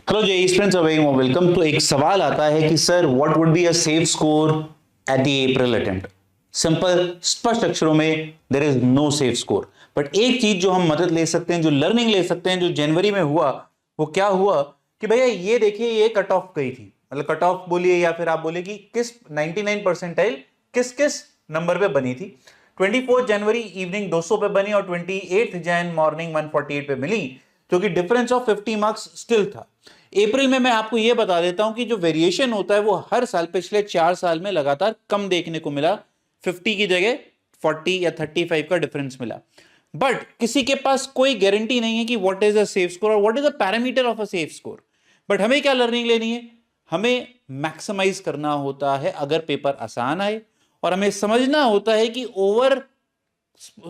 Hello JEE students, welcome. तो एक सवाल आता है कि sir what would be a safe score at the April attempt. Simple स्पष्ट अक्षरों में there is no safe score. But एक चीज जो हम मदद ले सकते हैं, जो लर्निंग ले सकते हैं, जो जनवरी में हुआ वो क्या हुआ कि भैया ये देखिए ये कट ऑफ गई थी। मतलब कट ऑफ बोलिए या फिर आप बोले कि किस 99 परसेंटाइल किस किस नंबर पे बनी थी। 24 जनवरी इवनिंग 200 पे बनी और 28 जैन मॉर्निंग 148 पे मिली, जो कि डिफरेंस ऑफ 50 मार्क्स स्टिल था। अप्रैल में मैं आपको यह बता देता हूं कि जो वेरिएशन होता है वो हर साल पिछले 4 साल में लगातार कम देखने को मिला। 50 की जगह 40 या 35 का डिफरेंस मिला। बट किसी के पास कोई गारंटी नहीं है कि what is a safe score और what is a parameter of a safe score. But हमें क्या लर्निंग लेनी है? हमें मैक्सिमाइज करना होता है अगर पेपर आसान आए, और हमें समझना होता है कि ओवर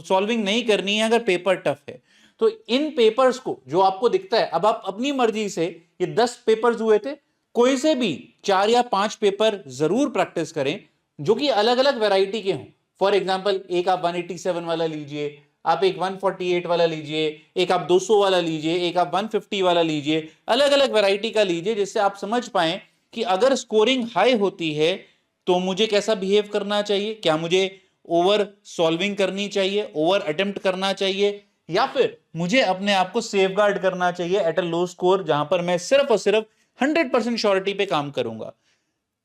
सॉल्विंग नहीं करनी है अगर पेपर टफ है। तो इन पेपर्स को जो आपको दिखता है, अब आप अपनी मर्जी से, ये 10 पेपर्स हुए थे, कोई से भी 4 या 5 पेपर जरूर प्रैक्टिस करें जो कि अलग अलग वैरायटी के हों। फॉर एग्जांपल एक आप 187 वाला लीजिए, आप एक 148 वाला लीजिए, एक आप 200 वाला लीजिए, एक आप 150 वाला लीजिए, अलग अलग वैरायटी का लीजिए, जिससे आप समझ पाए कि अगर स्कोरिंग हाई होती है तो मुझे कैसा बिहेव करना चाहिए। क्या मुझे ओवर सॉल्विंग करनी चाहिए, ओवर अटेम्प्ट करना चाहिए, या फिर मुझे अपने आप को सेफगार्ड करना चाहिए एट अ लो स्कोर, जहां पर मैं सिर्फ और सिर्फ 100% श्योरिटी पे काम करूंगा।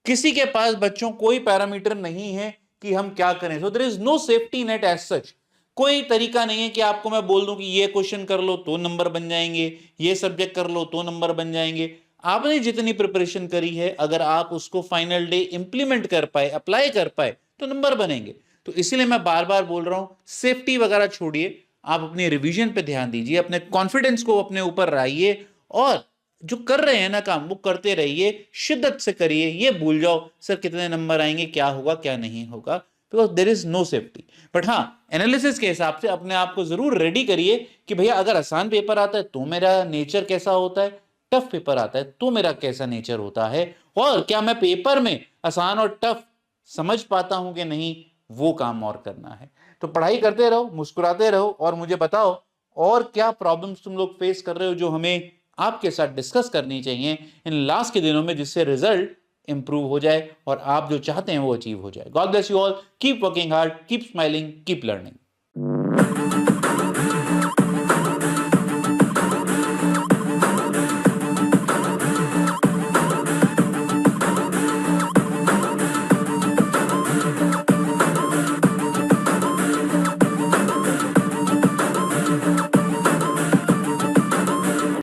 किसी के पास बच्चों कोई पैरामीटर नहीं है कि हम क्या करें। So there is no safety net as such. कोई तरीका नहीं है कि आपको मैं बोल दूं कि ये क्वेश्चन कर लो तो नंबर बन जाएंगे, ये सब्जेक्ट कर लो तो नंबर बन जाएंगे। आपने जितनी प्रिपरेशन करी है, अगर आप उसको फाइनल डे इंप्लीमेंट कर पाए, अप्लाई कर पाए, तो नंबर बनेंगे। तो इसीलिए मैं बार बार बोल रहा हूं, सेफ्टी वगैरह छोड़िए, आप अपने रिवीजन पे ध्यान दीजिए, अपने कॉन्फिडेंस को अपने ऊपर लाइए, और जो कर रहे हैं ना काम वो करते रहिए, शिद्दत से करिए। ये भूल जाओ सर कितने नंबर आएंगे, क्या होगा क्या नहीं होगा, because there is no safety. But हाँ, एनालिसिस के हिसाब से अपने आप को जरूर रेडी करिए कि भैया अगर आसान पेपर आता है तो मेरा नेचर कैसा होता है, टफ पेपर आता है तो मेरा कैसा नेचर होता है, और क्या मैं पेपर में आसान और टफ समझ पाता हूं कि नहीं, वो काम और करना है। तो पढ़ाई करते रहो, मुस्कुराते रहो, और मुझे बताओ और क्या प्रॉब्लम्स तुम लोग फेस कर रहे हो जो हमें आपके साथ डिस्कस करनी चाहिए इन लास्ट के दिनों में, जिससे रिजल्ट इंप्रूव हो जाए और आप जो चाहते हैं वो अचीव हो जाए। God bless you all, keep working hard, keep smiling, keep learning.